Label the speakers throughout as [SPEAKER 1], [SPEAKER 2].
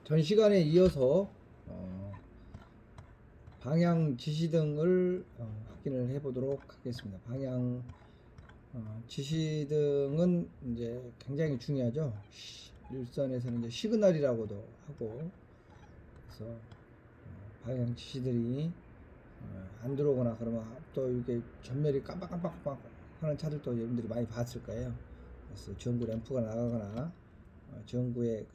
[SPEAKER 1] 전 시간에 이어서 방향 지시등을 확인을 해 보도록 하겠습니다. 방향 지시등은 이제 굉장히 중요하죠. 일선에서는 이제 시그널이라고도 하고, 그래서 방향 지시들이 안 들어오거나 그러면 또 이게 전멸이 깜빡깜빡 하는 차들도 여러분들이 많이 봤을 거예요. 그래서 전구 램프가 나가거나 전구의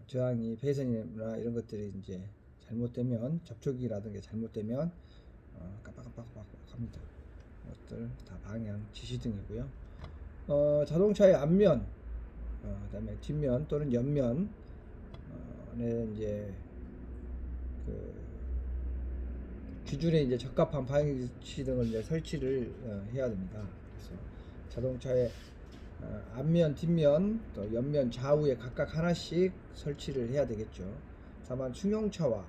[SPEAKER 1] 저항이 배선이나 이런 것들이 이제 잘못되면, 접촉이라든가 잘못되면 깜빡깜빡 합니다. 이것들 다 방향 지시등이고요. 자동차의 앞면, 그다음에 뒷면 또는 옆면에 이제 기준에 이제 적합한 방향 지시등을 이제 설치를 해야 됩니다. 그래서 자동차의 앞면, 뒷면, 또 옆면, 좌우에 각각 하나씩 설치를 해야 되겠죠. 다만 승용차와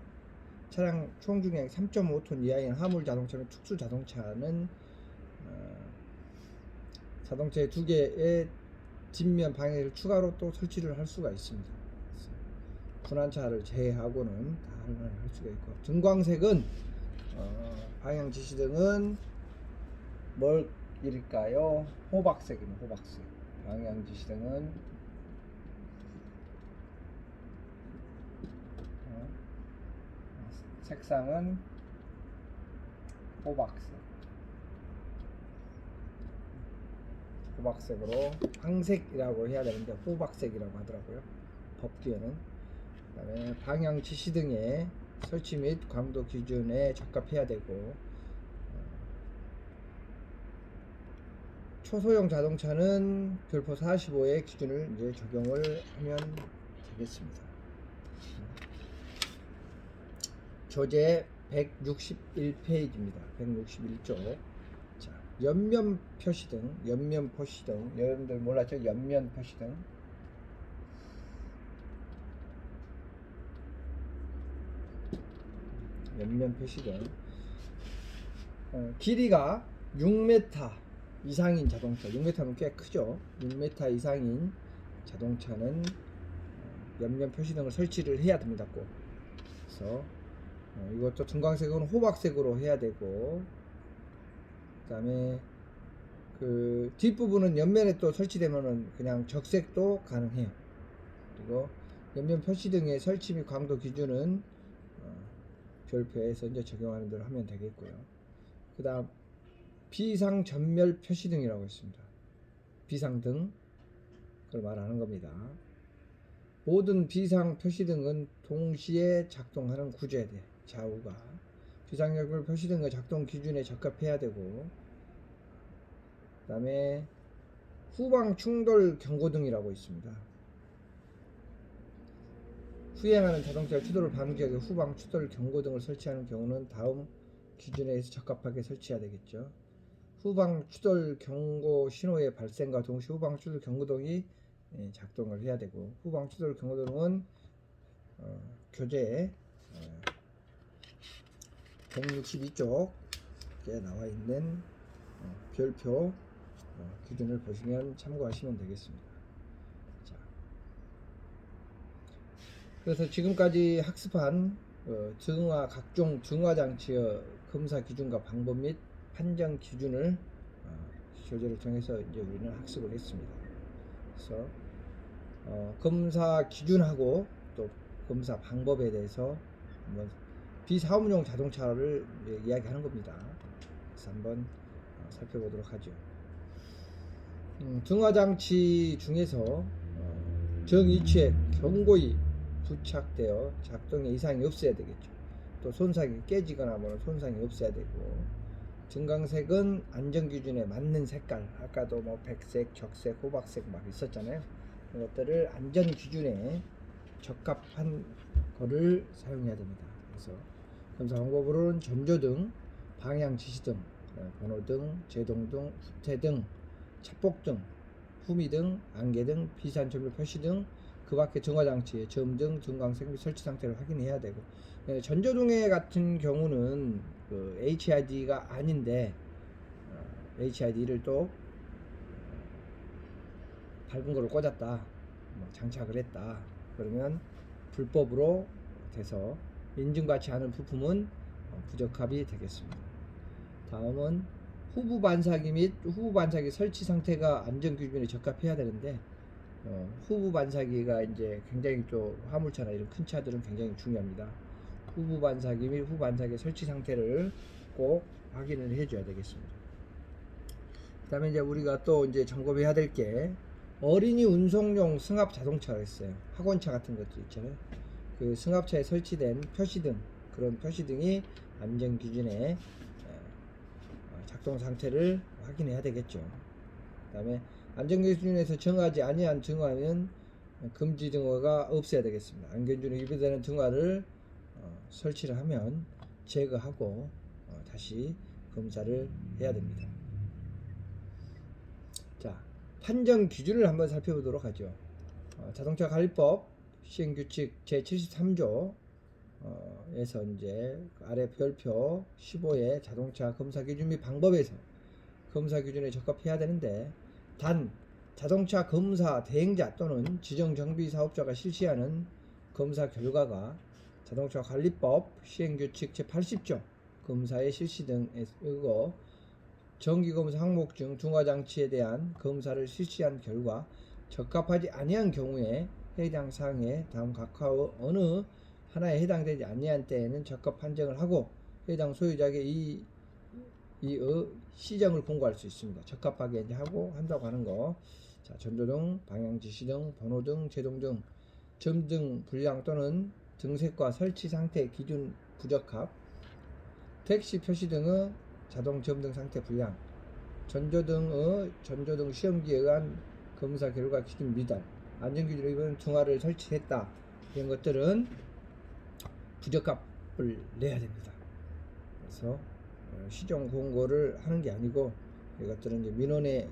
[SPEAKER 1] 차량 총 중량 3.5톤 이하인 화물 자동차는 특수 자동차는 자동차의 두 개의 뒷면 방향을 추가로 또 설치를 할 수가 있습니다. 분한차를 제외하고는 다 할 수가 있고, 등광색은 방향 지시등은 뭘 일까요? 호박색입니다. 호박색. 방향 지시등은 색상은 호박색으로 황색이라고 해야 되는데 호박색이라고 하더라고요, 법규에는. 그 다음에 방향 지시등의 설치 및 광도 기준에 적합해야 되고, 초소형 자동차는 별표 45의 기준을 이제 적용을 하면 되겠습니다. 교재 161페이지입니다. 161쪽. 자, 옆면 표시등, 옆면 표시등. 여러분들 몰랐죠? 옆면 표시등. 옆면 표시등. 길이가 6m 이상인 자동차, 6m면 꽤 크죠. 6m 이상인 자동차는 옆면 표시등을 설치를 해야 됩니다. 꼭. 그래서 이것도 등광색은 호박색으로 해야 되고, 그 다음에 뒷부분은 옆면에 또 설치되면은 그냥 적색도 가능해요. 그리고 옆면 표시등의 설치 및 광도 기준은 별표에서 이제 적용하는 대로 하면 되겠고요. 그 다음 비상 전멸 표시등이라고 있습니다. 비상등, 그걸 말하는 겁니다. 모든 비상 표시등은 동시에 작동하는 구조에 대해 좌우가 비상전멸 표시등의 작동 기준에 적합해야 되고, 그 다음에 후방 충돌 경고등이라고 있습니다. 후행하는 자동차의 추돌을 방지하기 위해 후방 추돌 경고등을 설치하는 경우는 다음 기준에 의해서 적합하게 설치해야 되겠죠. 후방 추돌 경고 신호의 발생과 동시에 후방 추돌 경고등이 작동을 해야 되고, 후방 추돌 경고등은 교재에 162쪽에 나와 있는 별표 기준을 보시면 참고하시면 되겠습니다. 자, 그래서 지금까지 학습한 각종 증화 장치의 검사 기준과 방법 및 판정 기준을 교재를 통해서 이제 우리는 학습을 했습니다. 그래서 검사 기준하고 또 검사 방법에 대해서 한번 비사업용 자동차를 이야기하는 겁니다. 그래서 한번 살펴보도록 하죠. 등화장치 중에서 정위치에 견고히 부착되어 작동에 이상이 없어야 되겠죠. 또 손상이 깨지거나 손상이 없어야 되고, 등광색은 안전기준에 맞는 색깔, 아까도 백색, 적색, 호박색 막 있었잖아요. 이것들을 안전기준에 적합한 거를 사용해야 됩니다. 그래서 검사 방법으로는 전조등, 방향 지시등, 번호등, 제동등, 후퇴등, 착복등, 후미등, 안개등, 비상전멸 표시등, 그 밖에 증화장치의 점등, 등광색 및 설치 상태를 확인해야 되고, 전조등에 같은 경우는 HID가 아닌데 HID를 또 밝은 거를 꽂았다, 장착을 했다, 그러면 불법으로 돼서 인증받지 않은 부품은 부적합이 되겠습니다. 다음은 후부 반사기 및 후부 반사기 설치 상태가 안전 기준에 적합해야 되는데 후부 반사기가 이제 굉장히 또 화물차나 이런 큰 차들은 굉장히 중요합니다. 후부 반사기 및 후부 반사기 설치 상태를 꼭 확인을 해줘야 되겠습니다. 그다음에 이제 우리가 또 이제 점검해야 될 게 어린이 운송용 승합 자동차가 있어요. 학원차 같은 것들 있잖아요. 그 승합차에 설치된 표시등, 그런 표시등이 안전 기준에 작동 상태를 확인해야 되겠죠. 그다음에 안전 기준에서 정하지 아니한 등화는 금지 등화가 없어야 되겠습니다. 안전기준에 위배되는 등화를 설치를 하면 제거하고 다시 검사를 해야 됩니다. 자, 판정 기준을 한번 살펴보도록 하죠. 자동차 관리법 시행규칙 제73조 에서 이제 아래 별표 15의 자동차 검사 기준 및 방법에서 검사 기준에 적합해야 되는데, 단 자동차 검사 대행자 또는 지정 정비 사업자가 실시하는 검사 결과가 자동차 관리법 시행규칙 제80조 검사의 실시 등에 의거 정기검사 항목 중 등화장치에 대한 검사를 실시한 결과 적합하지 아니한 경우에 해당 사항에 다음 각하의 어느 하나에 해당되지 아니한 때에는 적합 판정을 하고 해당 소유자에게 이 시정을 공고할 수 있습니다. 적합하게 이제 하고 한다고 하는 거. 자, 전조등, 방향 지시등, 번호등, 제동등, 점등 불량 또는 등색과 설치 상태 기준 부적합, 택시 표시등의 자동 점등 상태 불량, 전조등의 전조등 시험기에 의한 검사 결과 기준 미달, 안전기준에 의한 등화를 설치했다. 이런 것들은 부적합을 내야 됩니다. 그래서 시정 공고를 하는 게 아니고 이것들은 이제 민원의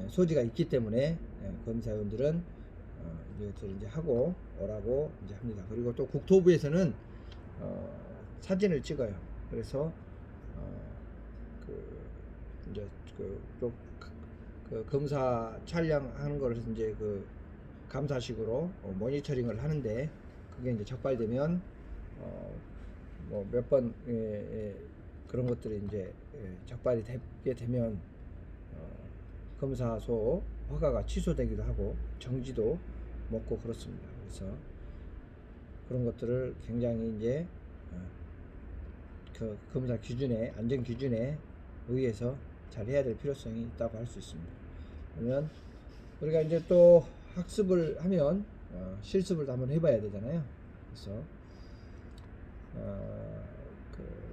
[SPEAKER 1] 소지가 있기 때문에 검사위원들은 이것들을 이제 하고 오라고 이제 합니다. 그리고 또 국토부에서는 사진을 찍어요. 그래서 이제 또 검사 촬영하는 것을 이제 감사식으로 모니터링을 하는데, 그게 이제 적발되면 뭐 몇 번 그런 것들이 이제 적발이 되게 되면 검사소 허가가 취소되기도 하고 정지도 먹고 그렇습니다. 그래서 그런 것들을 굉장히 이제 그 검사 기준에 안전 기준에 의해서 잘 해야 될 필요성이 있다고 할 수 있습니다. 그러면 우리가 이제 또 학습을 하면 실습을 한번 해봐야 되잖아요. 그래서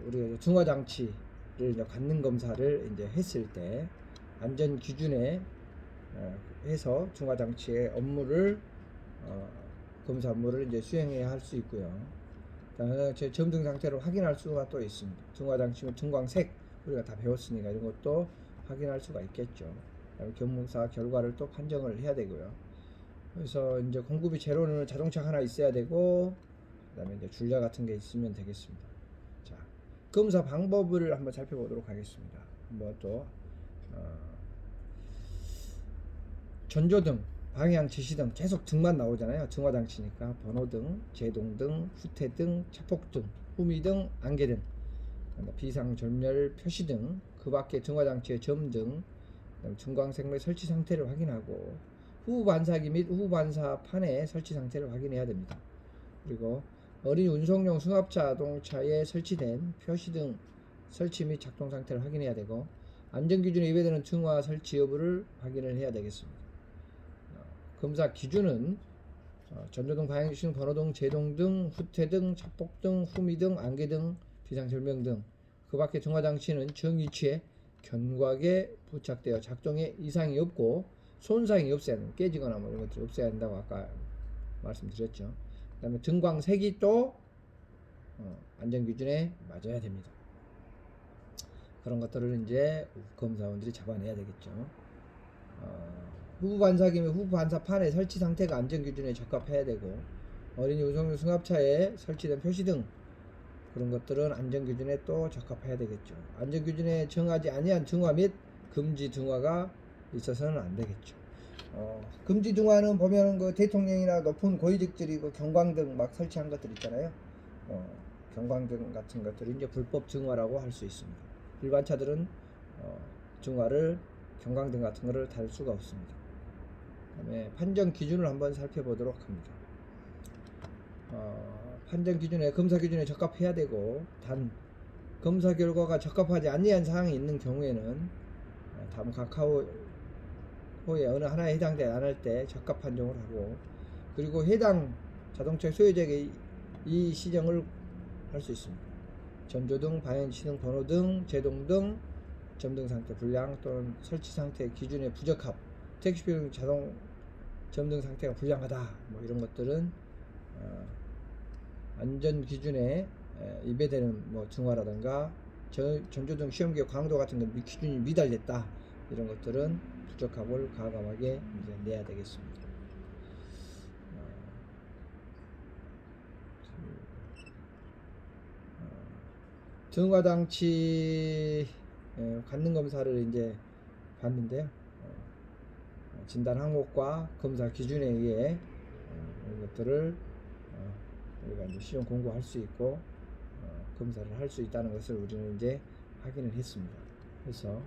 [SPEAKER 1] 우리가 중화 장치를 이제 갖는 검사를 이제 했을 때 안전 기준에 해서 중화 장치의 업무를 검사 업무를 이제 수행해야 할 수 있고요. 제 점등 상태를 확인할 수가 또 있습니다. 등화 장치면 등광색 우리가 다 배웠으니까 이런 것도 확인할 수가 있겠죠. 경무사 결과를 또 판정을 해야 되고요. 그래서 이제 공급이 제로는 자동차 하나 있어야 되고, 그다음에 이제 줄자 같은 게 있으면 되겠습니다. 자, 검사 방법을 한번 살펴보도록 하겠습니다. 한번 또 전조등, 방향 지시등 계속 등만 나오잖아요. 등화장치니까 번호등, 제동등, 후퇴등, 차폭등, 후미등, 안개등, 비상전멸 표시등, 그 밖에 등화장치의 점등, 중광색매 설치 상태를 확인하고 후부 반사기 및 후부 반사판의 설치 상태를 확인해야 됩니다. 그리고 어린이 운송용 승합차 자동차에 설치된 표시등 설치 및 작동 상태를 확인해야 되고, 안전기준에 위배되는 등화 설치 여부를 확인을 해야 되겠습니다. 검사 기준은 전조등, 방향지시등, 번호등, 제동등, 후퇴등, 차폭등, 후미등, 안개등, 비상절명등, 그 밖에 등화장치는 정위치에 견고하게 부착되어 작동에 이상이 없고 손상이 없어야 합니다. 깨지거나 뭐 이런 것들이 없어야 한다고 아까 말씀드렸죠. 그 다음에 등광색이 또 안전기준에 맞아야 됩니다. 그런 것들을 이제 검사원들이 잡아내야 되겠죠. 후부 반사기면 후부 반사판의 설치 상태가 안전기준에 적합해야 되고, 어린이 운송용 승합차에 설치된 표시등 그런 것들은 안전기준에 또 적합해야 되겠죠. 안전기준에 정하지 아니한 등화 및 금지 등화가 있어서는 안 되겠죠. 금지 등화는 보면 그 대통령이나 높은 고위직들이 그 경광등 막 설치한 것들 있잖아요. 경광등 같은 것들이 이제 불법 증화라고 할 수 있습니다. 일반 차들은 증화를 경광등 같은 거를 달 수가 없습니다. 그다음에 판정 기준을 한번 살펴보도록 합니다. 판정 기준에 검사 기준에 적합해야 되고, 단 검사 결과가 적합하지 아니한 사항이 있는 경우에는 다음 카카오 호에 어느 하나에 해당되지 않을 때 적합 판정을 하고, 그리고 해당 자동차 소유자에게 이 시정을 할 수 있습니다. 전조등, 방향시등, 번호등, 제동등, 점등 상태 불량 또는 설치 상태 기준에 부적합, 택시비용 자동 점등 상태가 불량하다, 뭐 이런 것들은 안전 기준에 위배되는 뭐 증화라든가 전조등 시험기의 광도 같은 건 기준이 미달됐다, 이런 것들은 부적합을 과감하게 이제 내야 되겠습니다. 등화장치 갖는 검사를 이제 봤는데요. 진단 항목과 검사 기준에 의해 이런 것들을 우리가 이제 시험 공부할 수 있고 검사를 할 수 있다는 것을 우리는 이제 확인을 했습니다. 그래서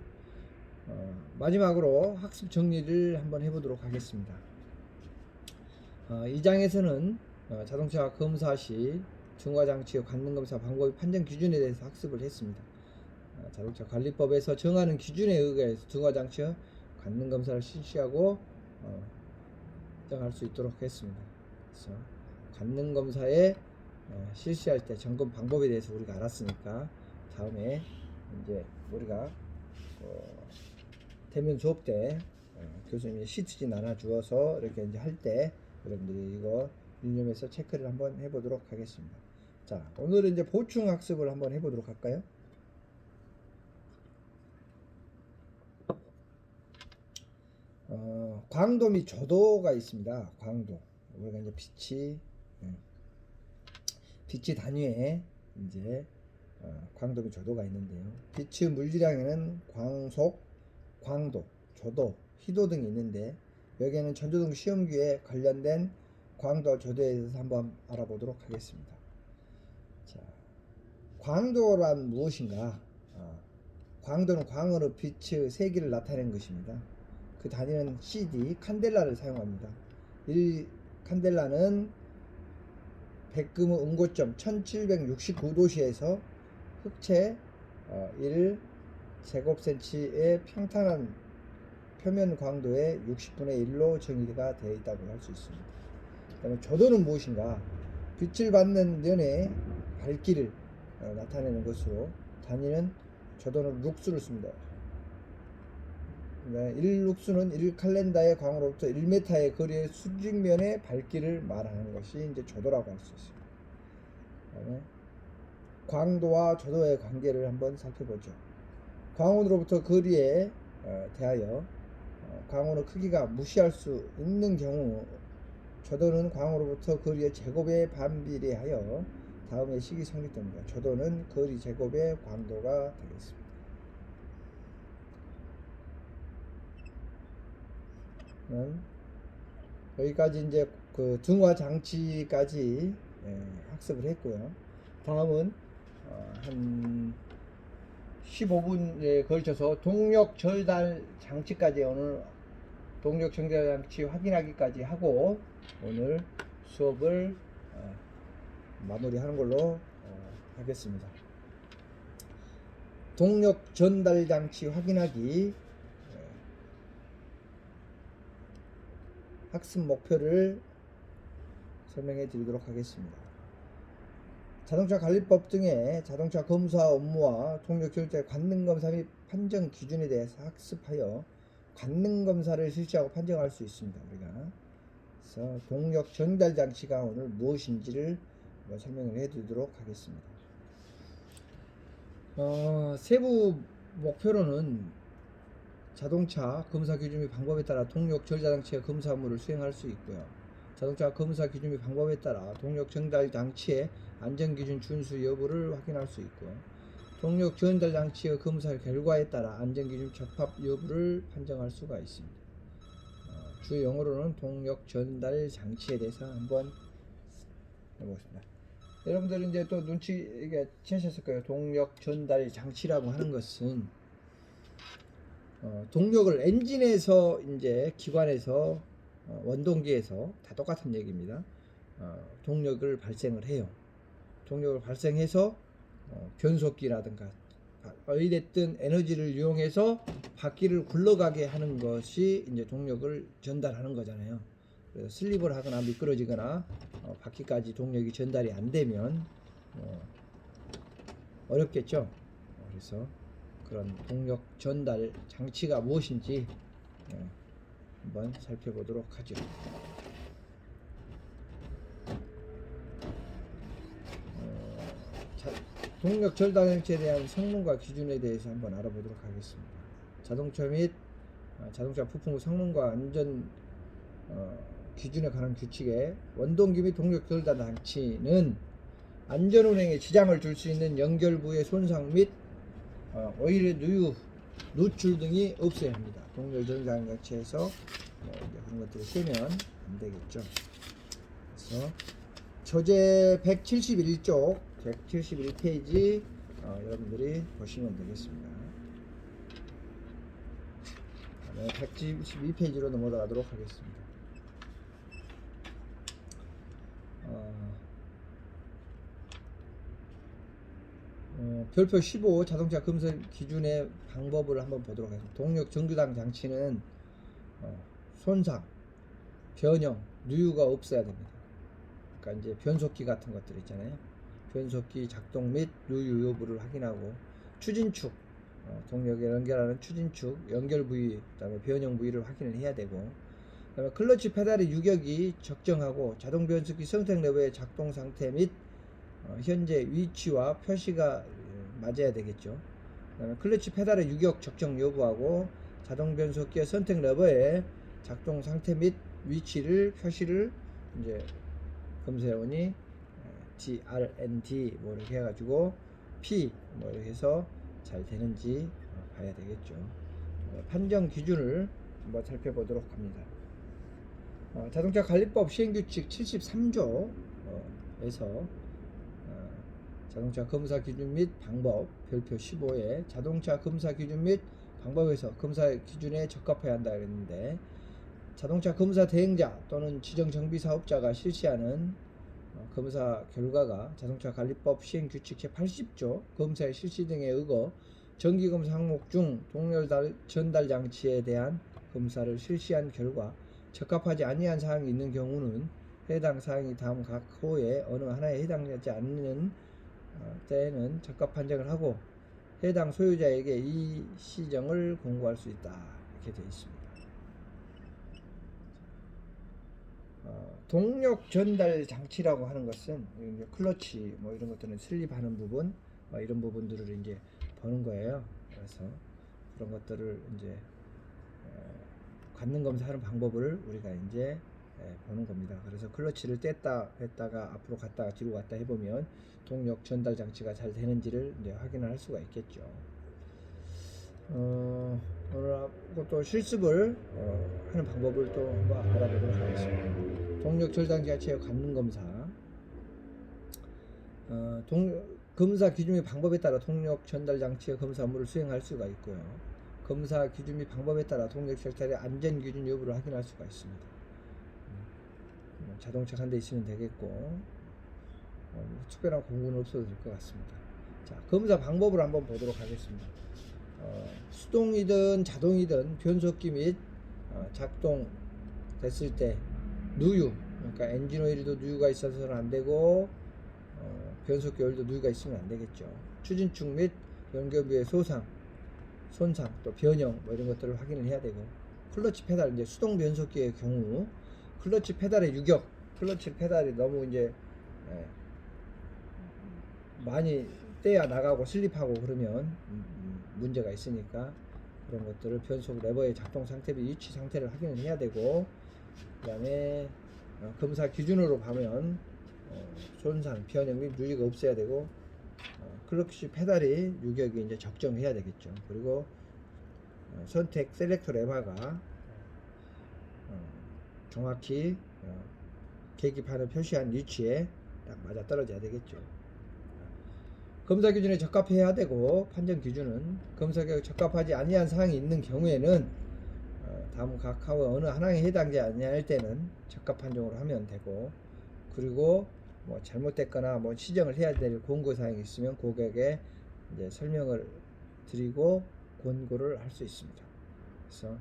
[SPEAKER 1] 마지막으로 학습 정리를 한번 해보도록 하겠습니다. 이 장에서는 자동차 검사 시 증화장치의 관능검사 방법의 판정 기준에 대해서 학습을 했습니다. 자동차 관리법에서 정하는 기준에 의해서 증화장치의 관능검사를 실시하고 정할 수 있도록 했습니다. 그래서 관능검사에 실시할 때 점검 방법에 대해서 우리가 알았으니까, 다음에 이제 우리가 대면 수업 때 교수님이 시트지 나눠 주어서 이렇게 이제 할 때 여러분들이 이거 유념해서 체크를 한번 해보도록 하겠습니다. 자, 오늘은 이제 보충 학습을 한번 해보도록 할까요? 광도 및 조도가 있습니다. 광도. 우리가 이제 빛이 단위에 이제 광도 및 조도가 있는데요. 빛의 물질량에는 광속, 광도, 조도, 희도 등이 있는데, 여기에는 전조등 시험기에 관련된 광도, 조도에 대해서 한번 알아보도록 하겠습니다. 자, 광도란 무엇인가? 광도는 광으로 빛의 세기를 나타내는 것입니다. 그 단위는 CD, 칸델라를 사용합니다. 1 칸델라는 백금의 응고점 1769도씨에서 흑채 1제곱센치의 평탄한 표면 광도의 60분의 1로 정의가 되어 있다고 할 수 있습니다. 그 다음에 조도는 무엇인가? 빛을 받는 면의 밝기를 나타내는 것으로, 단위는 조도는 룩스를 씁니다. 1룩스는 1칼렌다의 광으로부터 1m의 거리의 수직면의 밝기를 말하는 것이 이제 조도라고 할 수 있습니다. 그다음에 광도와 조도의 관계를 한번 살펴보죠. 광원으로부터 거리에 대하여 광원의 크기가 무시할 수 있는 경우, 조도는 광으로부터 거리의 제곱에 반비례하여 다음의 식이 성립됩니다. 조도는 거리 제곱의 광도가 되겠습니다. 여기까지 이제 그 등화 장치까지 학습을 했고요. 다음은 한 15분에 걸쳐서 동력 절달 장치까지, 오늘 동력 절달 장치 확인하기까지 하고 오늘 수업을 마무리하는 걸로 하겠습니다. 동력 전달 장치 확인하기 학습 목표를 설명해 드리도록 하겠습니다. 자동차 관리법 등의 자동차 검사 업무와 동력 절달 관능 검사 및 판정 기준에 대해서 학습하여 관능 검사를 실시하고 판정할 수 있습니다. 우리가 그래서 동력 전달 장치가 오늘 무엇인지를 설명을 해 드리도록 하겠습니다. 세부 목표로는 자동차 검사 기준 및 방법에 따라 동력 절달 장치의 검사 업무를 수행할 수 있고요. 자동차 검사 기준 및 방법에 따라 동력 전달 장치의 안전 기준 준수 여부를 확인할 수 있고, 동력 전달 장치의 검사 결과에 따라 안전 기준 적합 여부를 판정할 수가 있습니다. 주 용어로는 동력 전달 장치에 대해서 한번 해보겠습니다. 여러분들 이제 또 눈치가 채셨을 거예요. 동력 전달 장치라고 하는 것은 동력을 엔진에서 이제 기관에서 원동기에서 다 똑같은 얘기입니다. 동력을 발생을 해요. 동력을 발생해서 변속기라든가 어찌됐든 에너지를 이용해서 바퀴를 굴러가게 하는 것이 이제 동력을 전달하는 거잖아요. 그래서 슬립을 하거나 미끄러지거나 바퀴까지 동력이 전달이 안 되면 어렵겠죠. 그래서 그런 동력 전달 장치가 무엇인지 한번 살펴보도록 하죠. 동력 전달 장치에 대한 성능과 기준에 대해서 한번 알아보도록 하겠습니다. 자동차 및 자동차 부품 성능과 안전 기준에 관한 규칙에 원동기 및 동력 전달 장치는 안전운행에 지장을 줄 수 있는 연결부의 손상 및 오일의 누출 등이 없어야 합니다. 동력 전달 장치에서 그런 것들을 쓰면 안 되겠죠. 그래서 교재 171쪽 171페이지 여러분들이 보시면 되겠습니다. 172페이지로 넘어가도록 하겠습니다. 별표 15 자동차 검사 기준의 방법을 한번 보도록 하겠습니다. 동력 정류장 장치는 손상, 변형, 누유가 없어야 됩니다. 그러니까 이제 변속기 같은 것들 있잖아요. 변속기 작동 및 누유 여부를 확인하고 추진축, 동력에 연결하는 추진축, 연결 부위, 그다음에 변형 부위를 확인을 해야 되고, 그다음에 클러치 페달의 유격이 적정하고 자동 변속기 선택 레버의 작동 상태 및 현재 위치와 표시가 맞아야 되겠죠. 그다음에 클러치 페달의 유격 적정 여부하고 자동 변속기의 선택 레버의 작동 상태 및 위치를 표시를 이제 검사원이 DRND 뭐 이렇게 해가지고 P 뭐 이렇게 해서 잘 되는지 봐야 되겠죠. 판정 기준을 한번 살펴보도록 합니다. 자동차 관리법 시행규칙 73조에서 자동차 검사 기준 및 방법 별표 15에 자동차 검사 기준 및 방법에서 검사 기준에 적합해야 한다 그랬는데, 자동차 검사 대행자 또는 지정 정비 사업자가 실시하는 검사 결과가 자동차 관리법 시행규칙 제80조 검사의 실시 등에 의거 정기검사 항목 중 동력 전달 장치에 대한 검사를 실시한 결과 적합하지 아니한 사항이 있는 경우는 해당 사항이 다음 각 호에 어느 하나에 해당하지 않는 때에는 적합 판정을 하고 해당 소유자에게 이 시정을 공고할 수 있다, 이렇게 되어 있습니다. 동력 전달 장치라고 하는 것은 이제 클러치 뭐 이런 것들은 슬립하는 부분 이런 부분들을 이제 보는 거예요. 그래서 그런 것들을 이제 관능 검사하는 방법을 우리가 이제 보는 겁니다. 그래서 클러치를 뗐다 뺐다가 앞으로 갔다가 뒤로 갔다 해보면 동력 전달 장치가 잘 되는지를 이제 확인을 할 수가 있겠죠. 오늘 또 실습을 하는 방법을 또 한번 알아보도록 하겠습니다. 동력 전달 장치의 관능 검사. 검사 기준 및 방법에 따라 동력 전달 장치의 검사 업무를 수행할 수가 있고요. 검사 기준 및 방법에 따라 동력 전달의 안전 기준 여부를 확인할 수가 있습니다. 자동차 한 대 있으면 되겠고 특별한 공부는 없어도 될 것 같습니다. 자, 검사 방법을 한번 보도록 하겠습니다. 수동이든 자동이든 변속기 및 작동 됐을 때 누유, 그러니까 엔진 오일도 누유가 있어서는 안 되고 변속기 오일도 누유가 있으면 안 되겠죠. 추진축 및 연결부의 손상, 또 변형 뭐 이런 것들을 확인을 해야 되고, 클러치 페달, 이제 수동 변속기의 경우 클러치 페달의 유격, 클러치 페달이 너무 이제 많이 떼야 나가고 슬립하고 그러면 문제가 있으니까 그런 것들을 변속 레버의 작동 상태 및 위치 상태를 확인을 해야 되고, 그 다음에 검사 기준으로 보면 손상, 변형 및 누유가 없어야 되고, 클러치 페달이 유격이 이제 적정해야 되겠죠. 그리고 선택 셀렉터 레버가 정확히 계기판을 표시한 위치에 딱 맞아 떨어져야 되겠죠. 검사 기준에 적합해야 되고, 판정 기준은 검사에 적합하지 아니한 사항이 있는 경우에는 다음 각하의 어느 하나에 해당되지 아니할 때는 적합 판정으로 하면 되고, 그리고 뭐 잘못됐거나 뭐 시정을 해야 될 권고 사항이 있으면 고객에 이제 설명을 드리고 권고를 할 수 있습니다. 그래서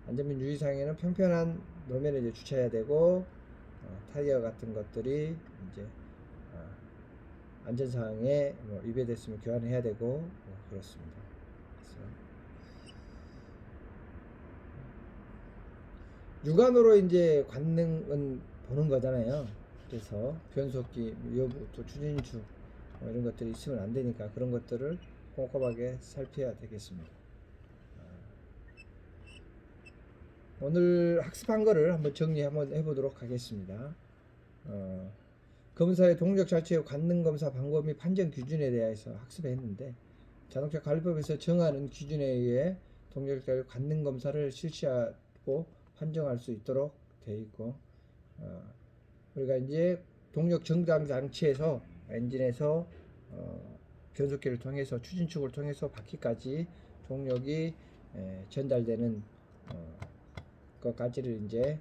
[SPEAKER 1] 안전및 유의사항에는 평평한路面에 이제 주차해야 되고, 타이어 같은 것들이 이제 안전사항에 뭐 위배됐으면 교환해야 되고, 뭐 그렇습니다. 그래서 육안으로 이제 관능은 보는 거잖아요. 그래서 변속기 여부 또 추진축 뭐 이런 것들이 있으면 안 되니까 그런 것들을 꼼꼼하게 살펴야 되겠습니다. 오늘 학습한 거를 한번 정리 한번 해보도록 하겠습니다. 검사의 동력 자체의 관능 검사 방법 및 판정 기준에 대해서 학습했는데, 자동차 관리법에서 정하는 기준에 의해 동력 자체의 관능 검사를 실시하고 판정할 수 있도록 되어 있고, 우리가 이제 동력 정장 장치에서 엔진에서 변속기를 통해서 추진축을 통해서 바퀴까지 동력이 전달되는 것까지를 이제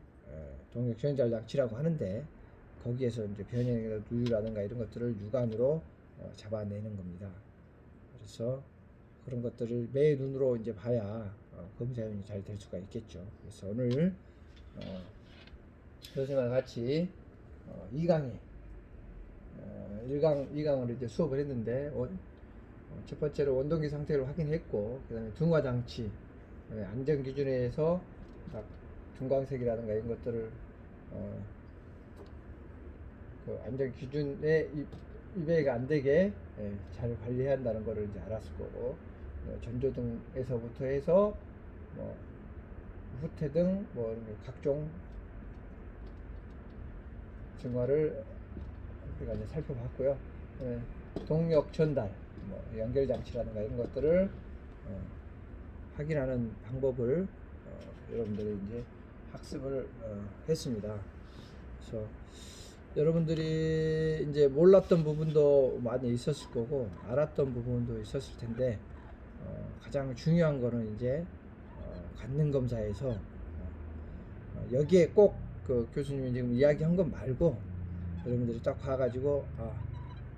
[SPEAKER 1] 동력 전달 장치라고 하는데, 거기에서 이제 변형이나 누유라든가 이런 것들을 육안으로 잡아내는 겁니다. 그래서 그런 것들을 매 눈으로 이제 봐야 검사용이 잘 될 수가 있겠죠. 그래서 오늘 선생님과 같이 2강에 2강으로 이제 수업을 했는데, 첫 번째로 원동기 상태를 확인했고, 그 다음에 등화 장치, 안전 기준에서 중광색이라든가 이런 것들을 그 안전 기준에 위배가 안 되게 잘 관리해야 한다는 것을 이제 알았을 거고, 전조등에서부터 해서 뭐 후퇴등 뭐 각종 증화를 우리가 이제 살펴봤고요. 동력 전달, 뭐 연결 장치라든가 이런 것들을 확인하는 방법을 여러분들이 이제 학습을 했습니다. 그래서 여러분들이 이제 몰랐던 부분도 많이 있었을 거고 알았던 부분도 있었을 텐데, 가장 중요한 거는 이제 관능 검사에서 여기에 꼭 그 교수님이 지금 이야기한 것 말고 여러분들이 딱 봐가지고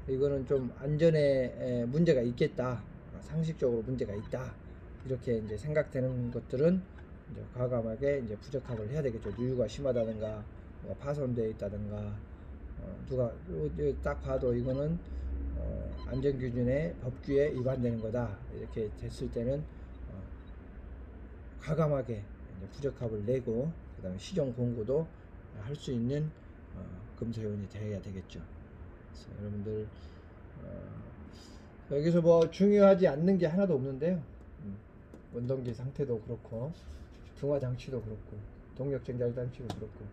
[SPEAKER 1] 이거는 좀 안전에 문제가 있겠다, 상식적으로 문제가 있다, 이렇게 이제 생각되는 것들은 이제 과감하게 이제 부적합을 해야 되겠죠. 누유가 심하다든가 파손되어 있다든가, 누가 딱 봐도 이거는 안전기준의 법규에 위반되는 거다, 이렇게 됐을 때는 과감하게 이제 부적합을 내고, 그 다음에 시정 공고도 할 수 있는 검사요원이 되어야 되겠죠. 그래서 여러분들 여기서 뭐 중요하지 않는 게 하나도 없는데요. 원동기 상태도 그렇고 등화 장치도 그렇고 동력 전달 장치도 그렇고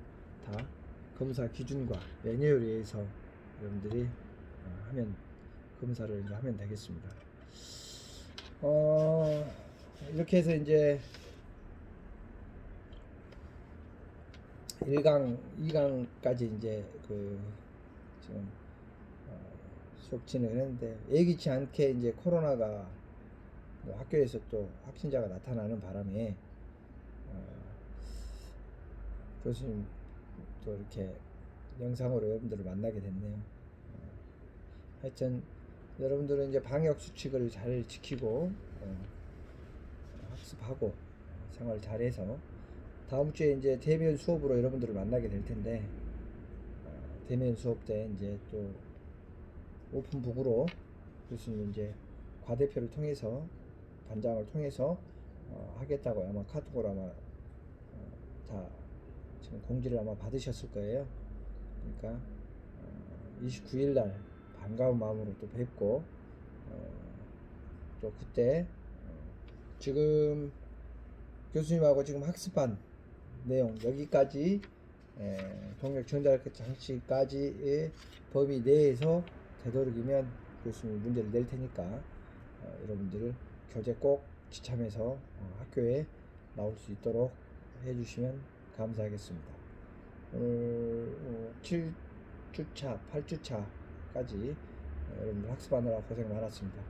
[SPEAKER 1] 다 검사 기준과 매뉴얼에 의해서 여러분들이 하면 검사를 이제 하면 되겠습니다. 이렇게 해서 이제 1강, 2강까지 이제 그 지금 수업 진행을 했는데, 예기치 않게 이제 코로나가 뭐 학교에서 또 확진자가 나타나는 바람에 교수님 또 이렇게 영상으로 여러분들을 만나게 됐네요. 하여튼 여러분들은 이제 방역 수칙을 잘 지키고 학습하고 생활 잘해서 다음 주에 이제 대면 수업으로 여러분들을 만나게 될 텐데, 대면 수업 때 이제 또 오픈북으로 교수님 이제 과대표를 통해서 반장을 통해서 하겠다고 아마 카톡으로 아마 다 지금 공지를 아마 받으셨을 거예요. 그러니까 29일 날 반가운 마음으로 또 뵙고, 또 그때 지금 교수님하고 지금 학습한 내용 여기까지 동력 전달 장치까지의 범위 내에서 되도록이면 교수님이 문제를 낼 테니까 여러분들 교재 꼭 지참해서 학교에 나올 수 있도록 해주시면 감사하겠습니다. 오늘 7주차, 8주차까지 여러분들 학습하느라 고생 많았습니다.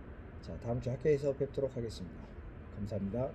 [SPEAKER 1] 자, 다음 주 학교에서 뵙도록 하겠습니다. 감사합니다.